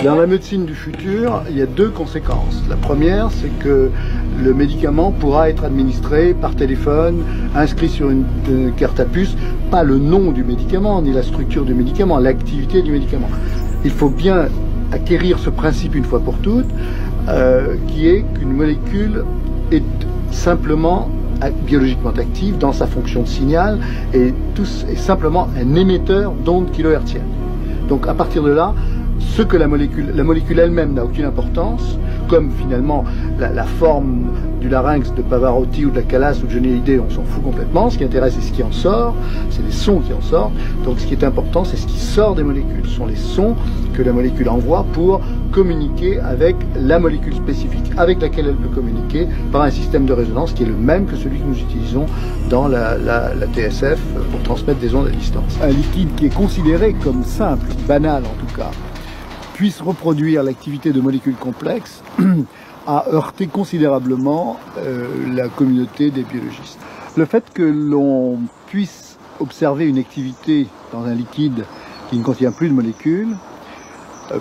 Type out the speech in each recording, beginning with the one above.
Dans la médecine du futur, il y a deux conséquences. La première, c'est que le médicament pourra être administré par téléphone, inscrit sur une carte à puce, pas le nom du médicament, ni la structure du médicament, l'activité du médicament. Il faut bien acquérir ce principe une fois pour toutes, qui est qu'une molécule est simplement biologiquement active dans sa fonction de signal et est simplement un émetteur d'ondes kilohertziennes. Donc à partir de là, ce que la molécule elle-même n'a aucune importance, comme finalement la forme du larynx de Pavarotti ou de la Callas ou de Johnny Hallyday, on s'en fout complètement. Ce qui intéresse, c'est ce qui en sort, c'est les sons qui en sortent. Donc ce qui est important, c'est ce qui sort des molécules. Ce sont les sons que la molécule envoie pour communiquer avec la molécule spécifique avec laquelle elle peut communiquer par un système de résonance qui est le même que celui que nous utilisons dans la TSF pour transmettre des ondes à distance. Un liquide qui est considéré comme simple, banal en tout cas, puisse reproduire l'activité de molécules complexes a heurté considérablement la communauté des biologistes. Le fait que l'on puisse observer une activité dans un liquide qui ne contient plus de molécules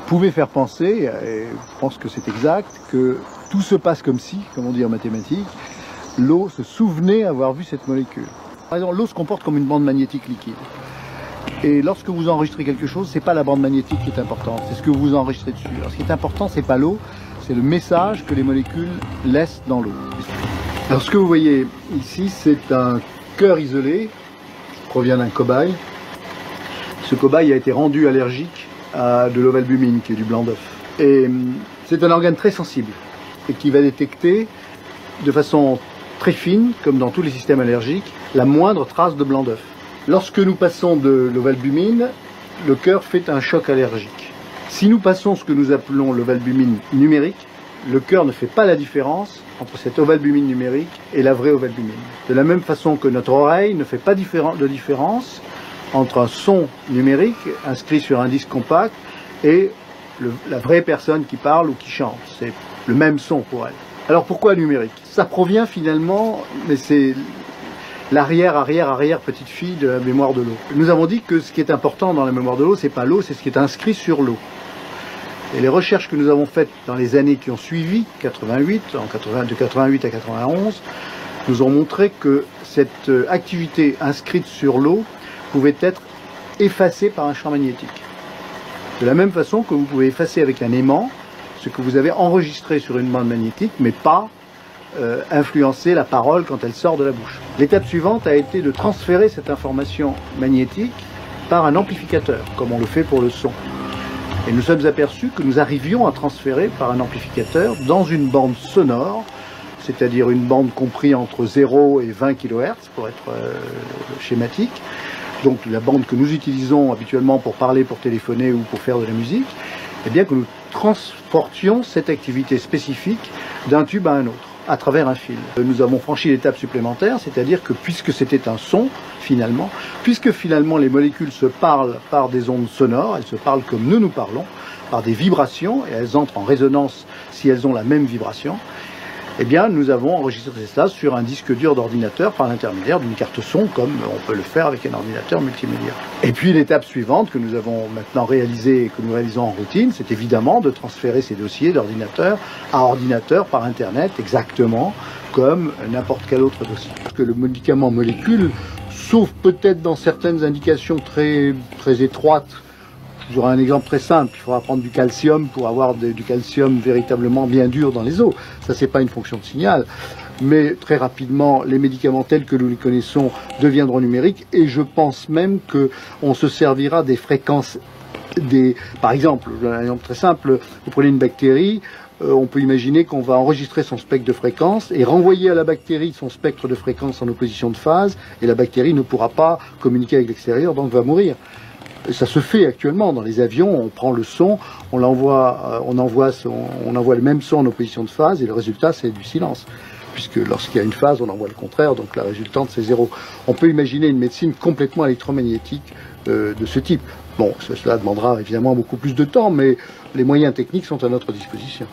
pouvait faire penser, et je pense que c'est exact, que tout se passe comme si, comme on dit en mathématiques, l'eau se souvenait avoir vu cette molécule. Par exemple, l'eau se comporte comme une bande magnétique liquide. Et lorsque vous enregistrez quelque chose, c'est pas la bande magnétique qui est importante, c'est ce que vous enregistrez dessus. Alors, ce qui est important, c'est pas l'eau, c'est le message que les molécules laissent dans l'eau. Alors ce que vous voyez ici, c'est un cœur isolé qui provient d'un cobaye. Ce cobaye a été rendu allergique à de l'ovalbumine, qui est du blanc d'œuf. Et c'est un organe très sensible et qui va détecter de façon très fine, comme dans tous les systèmes allergiques, la moindre trace de blanc d'œuf. Lorsque nous passons de l'ovalbumine, le cœur fait un choc allergique. Si nous passons ce que nous appelons l'ovalbumine numérique, le cœur ne fait pas la différence entre cette ovalbumine numérique et la vraie ovalbumine. De la même façon que notre oreille ne fait pas de différence entre un son numérique inscrit sur un disque compact et la vraie personne qui parle ou qui chante. C'est le même son pour elle. Alors pourquoi numérique? Ça provient finalement, mais c'est l'arrière petite fille de la mémoire de l'eau. Nous avons dit que ce qui est important dans la mémoire de l'eau, c'est pas l'eau, c'est ce qui est inscrit sur l'eau. Et les recherches que nous avons faites dans les années qui ont suivi, de 88 à 91, nous ont montré que cette activité inscrite sur l'eau pouvait être effacée par un champ magnétique. De la même façon que vous pouvez effacer avec un aimant ce que vous avez enregistré sur une bande magnétique, mais pas influencer la parole quand elle sort de la bouche. L'étape suivante a été de transférer cette information magnétique par un amplificateur, comme on le fait pour le son. Et nous sommes aperçus que nous arrivions à transférer par un amplificateur dans une bande sonore, c'est-à-dire une bande comprise entre 0 et 20 kHz, pour être schématique, donc la bande que nous utilisons habituellement pour parler, pour téléphoner ou pour faire de la musique, et bien que nous transportions cette activité spécifique d'un tube à un autre, à travers un fil. Nous avons franchi l'étape supplémentaire, c'est-à-dire que puisque c'était un son, finalement, puisque finalement les molécules se parlent par des ondes sonores, elles se parlent comme nous parlons, par des vibrations, et elles entrent en résonance si elles ont la même vibration, eh bien nous avons enregistré cela sur un disque dur d'ordinateur par l'intermédiaire d'une carte son, comme on peut le faire avec un ordinateur multimédia. Et puis l'étape suivante que nous avons maintenant réalisée et que nous réalisons en routine, c'est évidemment de transférer ces dossiers d'ordinateur à ordinateur par Internet, exactement comme n'importe quel autre dossier. Parce que le médicament molécule, sauf peut-être dans certaines indications très étroites, j'aurai un exemple très simple, il faudra prendre du calcium pour avoir du calcium véritablement bien dur dans les os. Ça, c'est pas une fonction de signal. Mais très rapidement, les médicaments tels que nous les connaissons deviendront numériques et je pense même qu'on se servira des fréquences par exemple, un exemple très simple, vous prenez une bactérie, on peut imaginer qu'on va enregistrer son spectre de fréquence et renvoyer à la bactérie son spectre de fréquence en opposition de phase et la bactérie ne pourra pas communiquer avec l'extérieur, donc va mourir. Ça se fait actuellement dans les avions, on prend le son, on envoie le même son en opposition de phase et le résultat c'est du silence. Puisque lorsqu'il y a une phase, on envoie le contraire, donc la résultante c'est 0. On peut imaginer une médecine complètement électromagnétique de ce type. Bon, cela demandera évidemment beaucoup plus de temps, mais les moyens techniques sont à notre disposition.